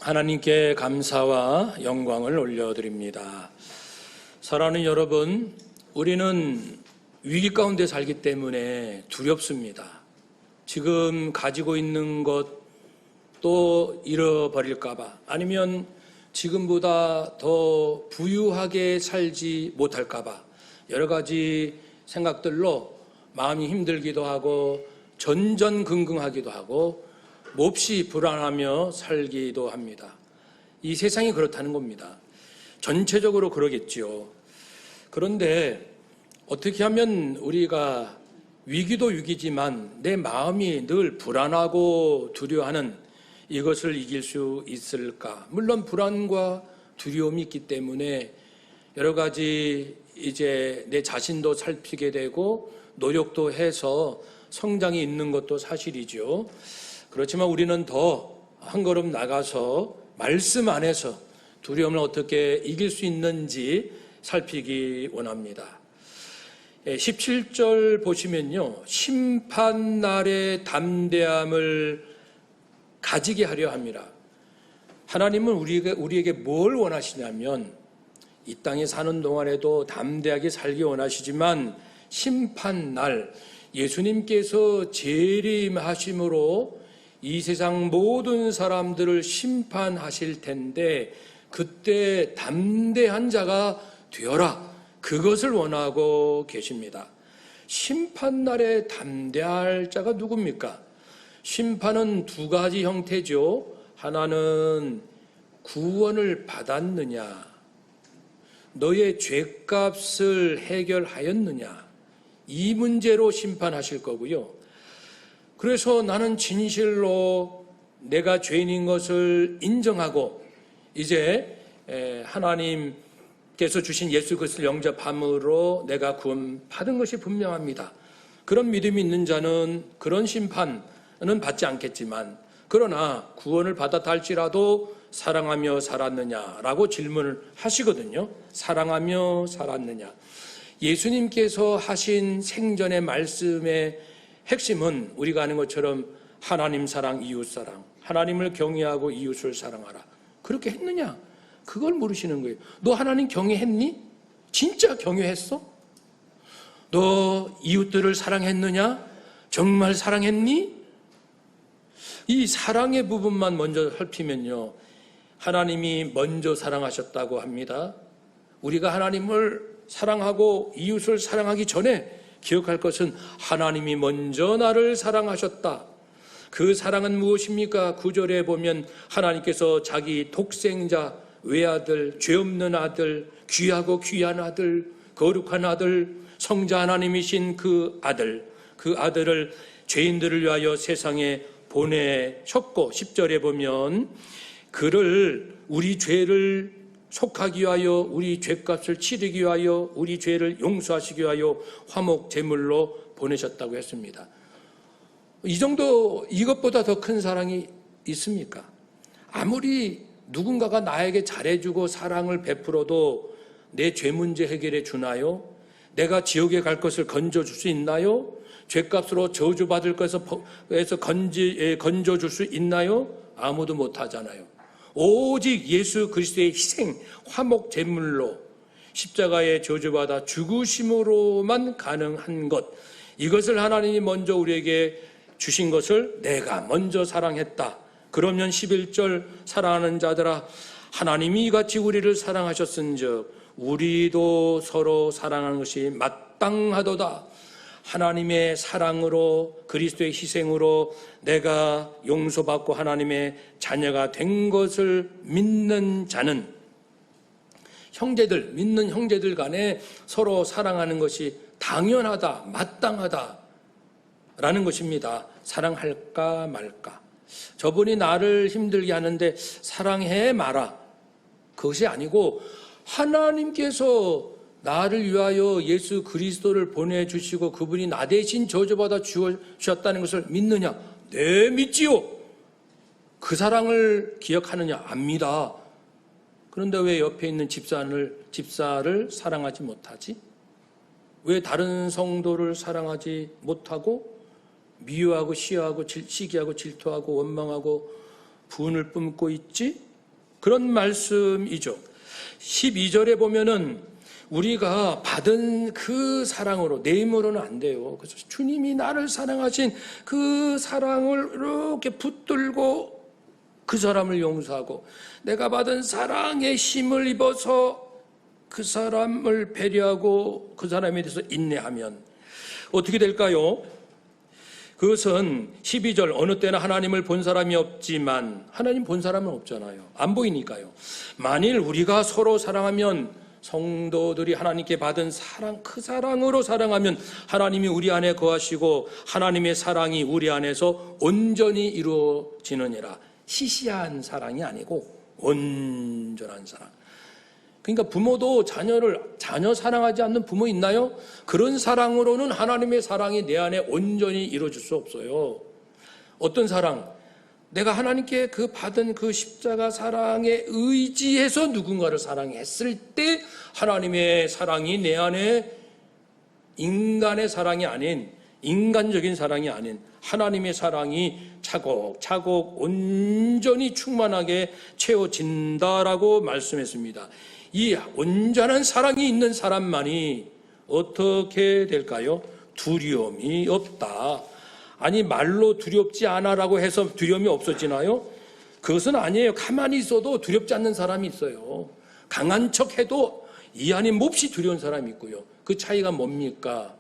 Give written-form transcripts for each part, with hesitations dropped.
하나님께 감사와 영광을 올려드립니다. 사랑하는 여러분, 우리는 위기 가운데 살기 때문에 두렵습니다. 지금 가지고 있는 것 또 잃어버릴까봐, 아니면 지금보다 더 부유하게 살지 못할까봐 여러 가지 생각들로 마음이 힘들기도 하고 전전긍긍하기도 하고 몹시 불안하며 살기도 합니다. 이 세상이 그렇다는 겁니다. 전체적으로 그러겠지요. 그런데 어떻게 하면 우리가 위기도 위기지만 내 마음이 늘 불안하고 두려워하는 이것을 이길 수 있을까? 물론 불안과 두려움이 있기 때문에 여러 가지 이제 내 자신도 살피게 되고 노력도 해서 성장이 있는 것도 사실이죠. 그렇지만 우리는 더 한 걸음 나가서 말씀 안에서 두려움을 어떻게 이길 수 있는지 살피기 원합니다. 17절 보시면요, 심판날의 담대함을 가지게 하려 합니다. 하나님은 우리에게 뭘 원하시냐면 이 땅에 사는 동안에도 담대하게 살기 원하시지만 심판날 예수님께서 재림하심으로 이 세상 모든 사람들을 심판하실 텐데 그때 담대한 자가 되어라, 그것을 원하고 계십니다. 심판날에 담대할 자가 누굽니까? 심판은 두 가지 형태죠. 하나는 구원을 받았느냐, 너의 죄값을 해결하였느냐, 이 문제로 심판하실 거고요. 그래서 나는 진실로 내가 죄인인 것을 인정하고 이제 하나님께서 주신 예수 그리스도를 영접함으로 내가 구원 받은 것이 분명합니다. 그런 믿음이 있는 자는 그런 심판은 받지 않겠지만, 그러나 구원을 받았다 할지라도 사랑하며 살았느냐라고 질문을 하시거든요. 사랑하며 살았느냐. 예수님께서 하신 생전의 말씀의 핵심은 우리가 아는 것처럼 하나님 사랑, 이웃 사랑, 하나님을 경외하고 이웃을 사랑하라. 그렇게 했느냐? 그걸 물으시는 거예요. 너 하나님 경외했니? 진짜 경외했어? 너 이웃들을 사랑했느냐? 정말 사랑했니? 이 사랑의 부분만 먼저 살피면요, 하나님이 먼저 사랑하셨다고 합니다. 우리가 하나님을 사랑하고 이웃을 사랑하기 전에 기억할 것은 하나님이 먼저 나를 사랑하셨다. 그 사랑은 무엇입니까? 9절에 보면 하나님께서 자기 독생자 외아들, 죄 없는 아들, 귀하고 귀한 아들, 거룩한 아들, 성자 하나님이신 그 아들을 죄인들을 위하여 세상에 보내셨고, 10절에 보면 그를 우리 죄를 속하기 위하여, 우리 죄값을 치르기 위하여, 우리 죄를 용서하시기 위하여 화목 제물로 보내셨다고 했습니다. 이 정도, 이것보다 더 큰 사랑이 있습니까? 아무리 누군가가 나에게 잘해주고 사랑을 베풀어도 내 죄 문제 해결해 주나요? 내가 지옥에 갈 것을 건져줄 수 있나요? 죄값으로 저주받을 것에서 건져줄 수 있나요? 아무도 못하잖아요. 오직 예수 그리스도의 희생, 화목 제물로 십자가에 저주받아 죽으심으로만 가능한 것, 이것을 하나님이 먼저 우리에게 주신 것을 내가 먼저 사랑했다. 그러면 11절, 사랑하는 자들아, 하나님이 이같이 우리를 사랑하셨은즉 우리도 서로 사랑하는 것이 마땅하도다. 하나님의 사랑으로, 그리스도의 희생으로 내가 용서받고 하나님의 자녀가 된 것을 믿는 자는, 믿는 형제들 간에 서로 사랑하는 것이 당연하다, 마땅하다라는 것입니다. 사랑할까 말까. 저분이 나를 힘들게 하는데 사랑해 마라, 그것이 아니고 하나님께서 나를 위하여 예수 그리스도를 보내주시고 그분이 나 대신 저주받아 주셨다는 것을 믿느냐? 네, 믿지요. 그 사랑을 기억하느냐? 압니다. 그런데 왜 옆에 있는 집사를 사랑하지 못하지? 왜 다른 성도를 사랑하지 못하고 미워하고 시기하고 질투하고 원망하고 분을 뿜고 있지? 그런 말씀이죠. 12절에 보면은 우리가 받은 그 사랑으로, 내 힘으로는 안 돼요. 그래서 주님이 나를 사랑하신 그 사랑을 이렇게 붙들고 그 사람을 용서하고, 내가 받은 사랑의 힘을 입어서 그 사람을 배려하고 그 사람에 대해서 인내하면 어떻게 될까요? 그것은 12절, 어느 때나 하나님을 본 사람이 없지만, 하나님 본 사람은 없잖아요. 안 보이니까요. 만일 우리가 서로 사랑하면, 성도들이 하나님께 받은 사랑, 그 사랑으로 사랑하면 하나님이 우리 안에 거하시고 하나님의 사랑이 우리 안에서 온전히 이루어지느니라. 시시한 사랑이 아니고 온전한 사랑. 그러니까 부모도 자녀 사랑하지 않는 부모 있나요? 그런 사랑으로는 하나님의 사랑이 내 안에 온전히 이루어질 수 없어요. 어떤 사랑? 내가 하나님께 그 받은 그 십자가 사랑에 의지해서 누군가를 사랑했을 때 하나님의 사랑이 내 안에 인간의 사랑이 아닌, 인간적인 사랑이 아닌 하나님의 사랑이 차곡차곡 온전히 충만하게 채워진다라고 말씀했습니다. 이 온전한 사랑이 있는 사람만이 어떻게 될까요? 두려움이 없다. 아니, 말로 두렵지 않아라고 해서 두려움이 없어지나요? 그것은 아니에요. 가만히 있어도 두렵지 않는 사람이 있어요. 강한 척해도 이 안에 몹시 두려운 사람이 있고요. 그 차이가 뭡니까?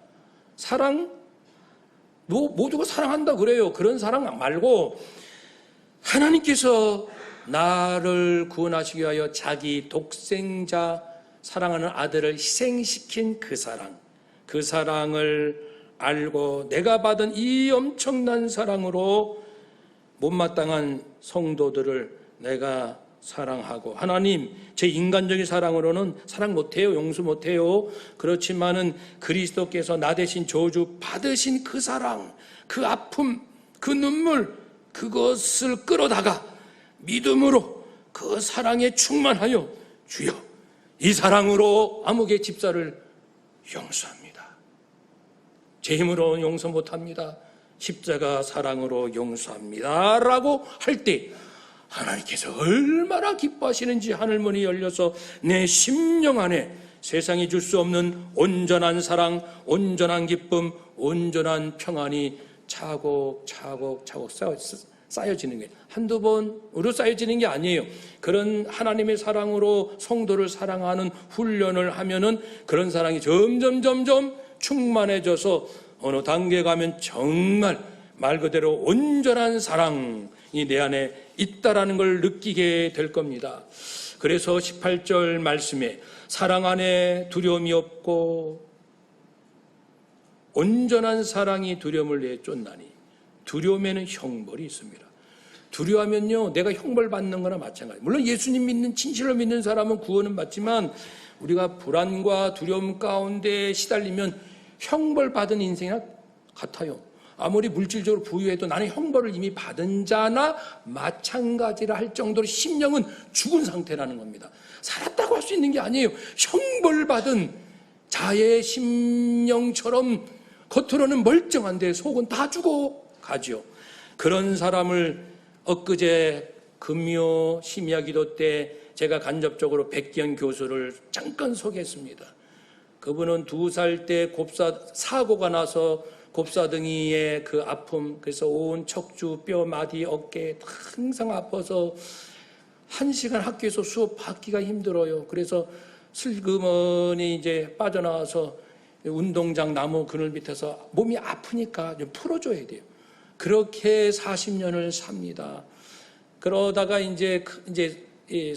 사랑? 모두가 사랑한다 그래요. 그런 사랑 말고 하나님께서 나를 구원하시기 위하여 자기 독생자, 사랑하는 아들을 희생시킨 그 사랑, 그 사랑을 알고 내가 받은 이 엄청난 사랑으로 못마땅한 성도들을 내가 사랑하고, 하나님, 제 인간적인 사랑으로는 사랑 못해요, 용서 못해요. 그렇지만은 그리스도께서 나 대신 저주 받으신 그 사랑, 그 아픔, 그 눈물, 그것을 끌어다가 믿음으로 그 사랑에 충만하여 주여, 이 사랑으로 아무개 집사를 용서합니다. 제 힘으로 용서 못합니다. 십자가 사랑으로 용서합니다 라고 할 때 하나님께서 얼마나 기뻐하시는지 하늘문이 열려서 내 심령 안에 세상이 줄 수 없는 온전한 사랑, 온전한 기쁨, 온전한 평안이 차곡차곡 쌓여지는 게, 한두 번으로 쌓여지는 게 아니에요. 그런 하나님의 사랑으로 성도를 사랑하는 훈련을 하면은 그런 사랑이 점점 충만해져서 어느 단계에 가면 정말 말 그대로 온전한 사랑이 내 안에 있다라는 걸 느끼게 될 겁니다. 그래서 18절 말씀에 사랑 안에 두려움이 없고 온전한 사랑이 두려움을 내쫓나니, 두려움에는 형벌이 있습니다. 두려워하면요, 내가 형벌 받는 거나 마찬가지. 물론 예수님 믿는, 진실로 믿는 사람은 구원은 받지만 우리가 불안과 두려움 가운데 시달리면 형벌 받은 인생이나 같아요. 아무리 물질적으로 부유해도 나는 형벌을 이미 받은 자나 마찬가지라 할 정도로 심령은 죽은 상태라는 겁니다. 살았다고 할 수 있는 게 아니에요. 형벌 받은 자의 심령처럼 겉으로는 멀쩡한데 속은 다 죽어가죠. 그런 사람을 엊그제 금요 심야 기도 때 제가 간접적으로 백기현 교수를 잠깐 소개했습니다. 그분은 2살 때 사고가 나서 곱사등이의 그 아픔, 그래서 온 척추, 뼈, 마디, 어깨 항상 아파서 1시간 학교에서 수업 받기가 힘들어요. 그래서 슬그머니 이제 빠져나와서 운동장 나무 그늘 밑에서 몸이 아프니까 좀 풀어줘야 돼요. 그렇게 40년을 삽니다. 그러다가 이제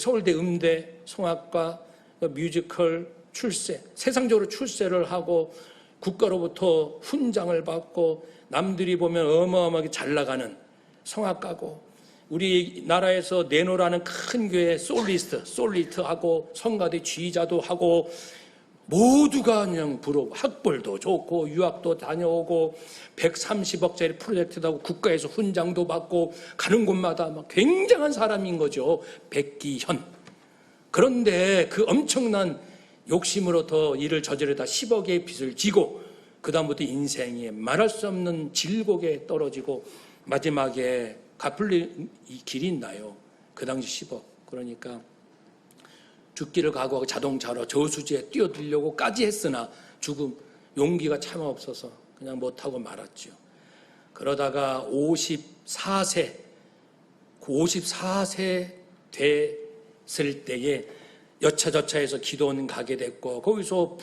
서울대 음대 성악과 뮤지컬 출세, 세상적으로 출세를 하고 국가로부터 훈장을 받고 남들이 보면 어마어마하게 잘 나가는 성악가고, 우리나라에서 내노라는 큰 교회 솔리스트하고 성가대 지휘자도 하고 모두가 그냥 부러워. 학벌도 좋고 유학도 다녀오고 130억짜리 프로젝트도 하고 국가에서 훈장도 받고 가는 곳마다 막 굉장한 사람인 거죠. 백기현. 그런데 그 엄청난 욕심으로 더 일을 저지르다 10억의 빚을 지고 그다음부터 인생에 말할 수 없는 질곡에 떨어지고 마지막에 갚을 길이 있나요? 그 당시 10억. 그러니까 죽기를 각오하고 자동차로 저수지에 뛰어들려고까지 했으나 죽음 용기가 참 없어서 그냥 못하고 말았죠. 그러다가 54세 됐을 때에 여차저차해서 기도원 가게 됐고, 거기서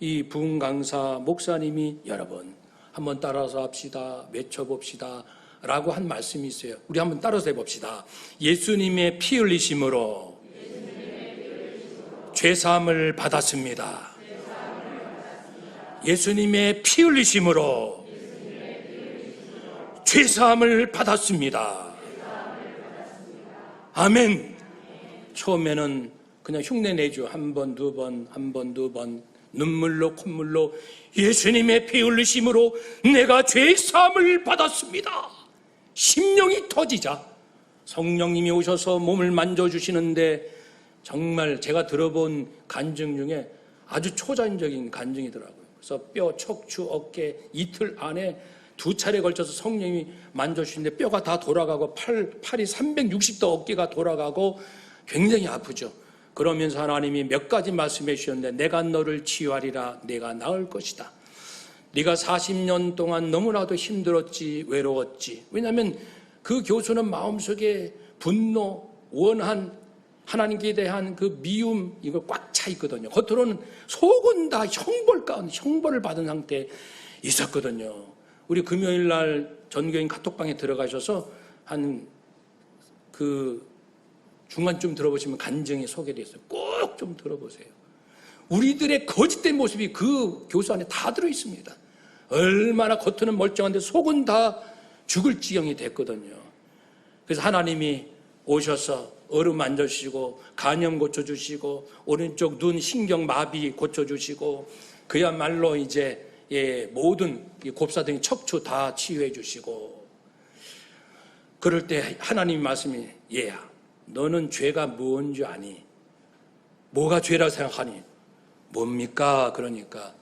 이 부흥 강사 목사님이 여러분 한번 따라서 합시다, 외쳐봅시다 라고 한 말씀이 있어요. 우리 한번 따라서 해봅시다. 예수님의 피 흘리심으로 죄사함을 받았습니다. 예수님의 피 흘리심으로 죄사함을 받았습니다. 아멘. 처음에는 그냥 흉내 내죠. 한 번, 두 번, 한 번, 두 번. 눈물로 콧물로 예수님의 피 흘리심으로 내가 죄사함을 받았습니다. 심령이 터지자 성령님이 오셔서 몸을 만져주시는데, 정말 제가 들어본 간증 중에 아주 초자연적인 간증이더라고요. 그래서 뼈, 척추, 어깨 이틀 안에 2차례 걸쳐서 성령님이 만져주시는데 뼈가 다 돌아가고 팔이 360도 어깨가 돌아가고 굉장히 아프죠. 그러면서 하나님이 몇 가지 말씀해 주셨는데, 내가 너를 치유하리라, 내가 나을 것이다. 네가 40년 동안 너무나도 힘들었지, 외로웠지. 왜냐하면 그 교수는 마음속에 분노, 원한, 하나님께 대한 그 미움, 이거 꽉 차 있거든요. 겉으로는 속은 다 형벌 가운데 형벌을 받은 상태에 있었거든요. 우리 금요일 날 전교인 카톡방에 들어가셔서 한 그 중간쯤 들어보시면 간증이 소개되어 있어요. 꼭 좀 들어보세요. 우리들의 거짓된 모습이 그 교수 안에 다 들어있습니다. 얼마나 겉으로는 멀쩡한데 속은 다 죽을 지경이 됐거든요. 그래서 하나님이 오셔서 얼음 만져주시고 간염 고쳐주시고 오른쪽 눈 신경 마비 고쳐주시고 그야말로 이제 모든 곱사등이 척추 다 치유해 주시고, 그럴 때 하나님 말씀이 얘야 너는 죄가 뭔지 아니? 뭐가 죄라 생각하니? 뭡니까? 그러니까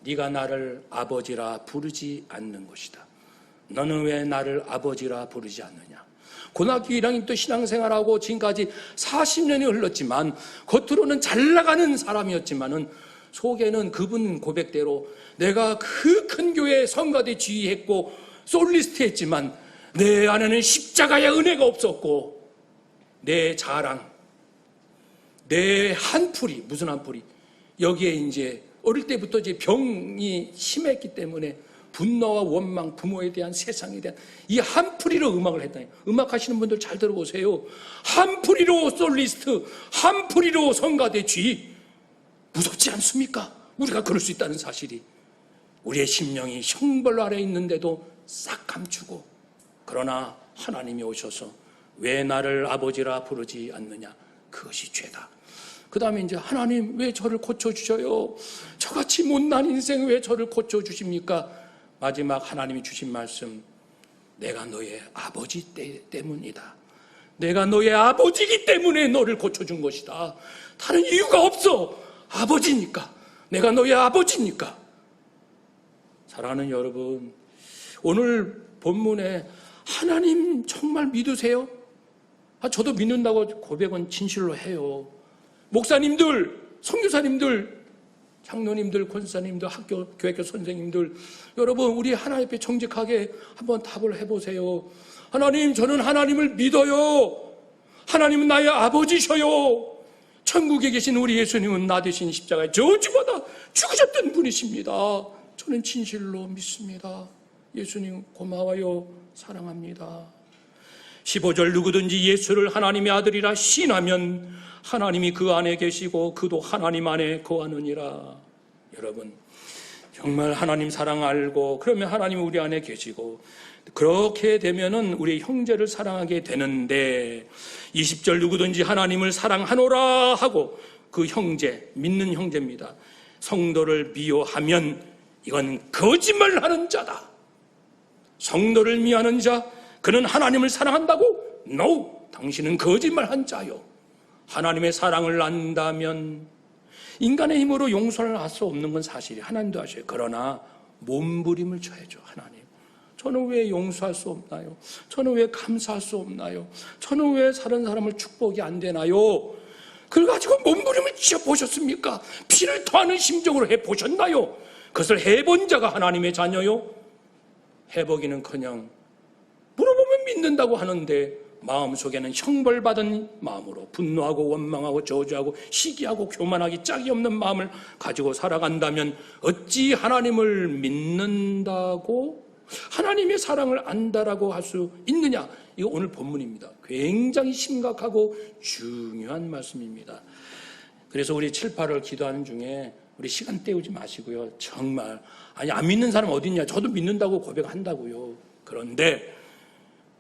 네가 나를 아버지라 부르지 않는 것이다. 너는 왜 나를 아버지라 부르지 않느냐? 고등학교 1학년 때 신앙생활하고 지금까지 40년이 흘렀지만 겉으로는 잘 나가는 사람이었지만은 속에는 그분 고백대로 내가 그 큰 교회 성가대 지휘했고 솔리스트 했지만 내 안에는 십자가의 은혜가 없었고, 내 자랑, 내 한풀이, 무슨 한풀이, 여기에 이제 어릴 때부터 이제 병이 심했기 때문에 분노와 원망, 부모에 대한, 세상에 대한 이 한풀이로 음악을 했다니. 음악 하시는 분들 잘 들어보세요. 한풀이로 솔리스트, 한풀이로 성가대 지휘. 무섭지 않습니까? 우리가 그럴 수 있다는 사실이. 우리의 심령이 형벌 아래 있는데도 싹 감추고, 그러나 하나님이 오셔서 왜 나를 아버지라 부르지 않느냐? 그것이 죄다. 그 다음에 이제 하나님 왜 저를 고쳐주셔요? 저같이 못난 인생 왜 저를 고쳐주십니까? 마지막 하나님이 주신 말씀, 내가 너의 아버지 때문이다. 내가 너의 아버지이기 때문에 너를 고쳐준 것이다. 다른 이유가 없어. 아버지니까. 내가 너의 아버지니까. 사랑하는 여러분, 오늘 본문에 하나님 정말 믿으세요? 저도 믿는다고 고백은 진실로 해요. 목사님들, 선교사님들, 장로님들, 권사님들, 학교, 교회교 선생님들, 여러분 우리 하나님 앞에 정직하게 한번 답을 해보세요. 하나님, 저는 하나님을 믿어요. 하나님은 나의 아버지셔요. 천국에 계신 우리 예수님은 나 대신 십자가에 저주받아 죽으셨던 분이십니다. 저는 진실로 믿습니다. 예수님 고마워요. 사랑합니다. 15절, 누구든지 예수를 하나님의 아들이라 신하면 하나님이 그 안에 계시고 그도 하나님 안에 거하느니라. 여러분, 정말 하나님 사랑 알고 그러면 하나님이 우리 안에 계시고, 그렇게 되면은 우리 형제를 사랑하게 되는데, 20절, 누구든지 하나님을 사랑하노라 하고, 그 형제, 믿는 형제입니다. 성도를 미워하면 이건 거짓말하는 자다. 성도를 미워하는 자, 그는 하나님을 사랑한다고? No! 당신은 거짓말한 자요. 하나님의 사랑을 안다면, 인간의 힘으로 용서를 할 수 없는 건 사실이에요. 하나님도 하셔요. 그러나 몸부림을 쳐야죠. 하나님, 저는 왜 용서할 수 없나요? 저는 왜 감사할 수 없나요? 저는 왜 다른 사람을 축복이 안 되나요? 그걸 가지고 몸부림을 지어보셨습니까? 피를 토하는 심정으로 해보셨나요? 그것을 해본 자가 하나님의 자녀요? 해보기는커녕 물어보면 믿는다고 하는데 마음속에는 형벌받은 마음으로 분노하고 원망하고 저주하고 시기하고 교만하기 짝이 없는 마음을 가지고 살아간다면 어찌 하나님을 믿는다고, 하나님의 사랑을 안다라고 할 수 있느냐? 이거 오늘 본문입니다. 굉장히 심각하고 중요한 말씀입니다. 그래서 우리 7, 8월 기도하는 중에 우리 시간 때우지 마시고요. 정말 안 믿는 사람 어디 있냐? 저도 믿는다고 고백한다고요. 그런데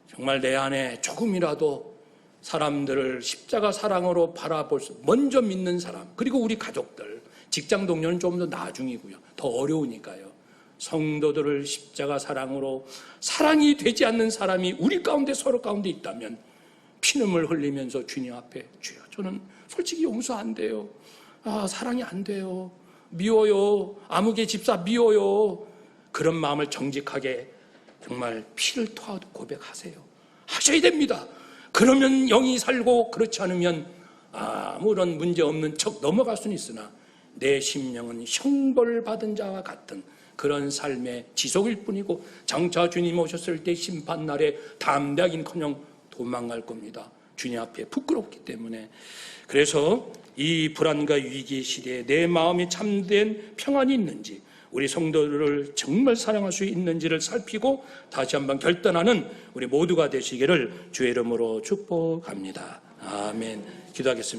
정말 내 안에 조금이라도 사람들을 십자가 사랑으로 바라볼 수, 먼저 믿는 사람, 그리고 우리 가족들, 직장 동료는 좀 더 나중이고요. 더 어려우니까요. 성도들을 십자가 사랑으로, 사랑이 되지 않는 사람이 우리 가운데, 서로 가운데 있다면 피눈물 흘리면서 주님 앞에, 주여 저는 솔직히 용서 안 돼요. 사랑이 안 돼요. 미워요. 아무개 집사 미워요. 그런 마음을 정직하게 정말 피를 토하도 고백하세요. 하셔야 됩니다. 그러면 영이 살고, 그렇지 않으면 아무런 문제 없는 척 넘어갈 수는 있으나 내 심령은 형벌받은 자와 같은 그런 삶의 지속일 뿐이고, 장차 주님 오셨을 때 심판날에 담대하긴커녕 도망갈 겁니다. 주님 앞에 부끄럽기 때문에. 그래서 이 불안과 위기 시대에 내 마음이 참된 평안이 있는지, 우리 성도들을 정말 사랑할 수 있는지를 살피고 다시 한번 결단하는 우리 모두가 되시기를 주의 이름으로 축복합니다. 아멘. 기도하겠습니다.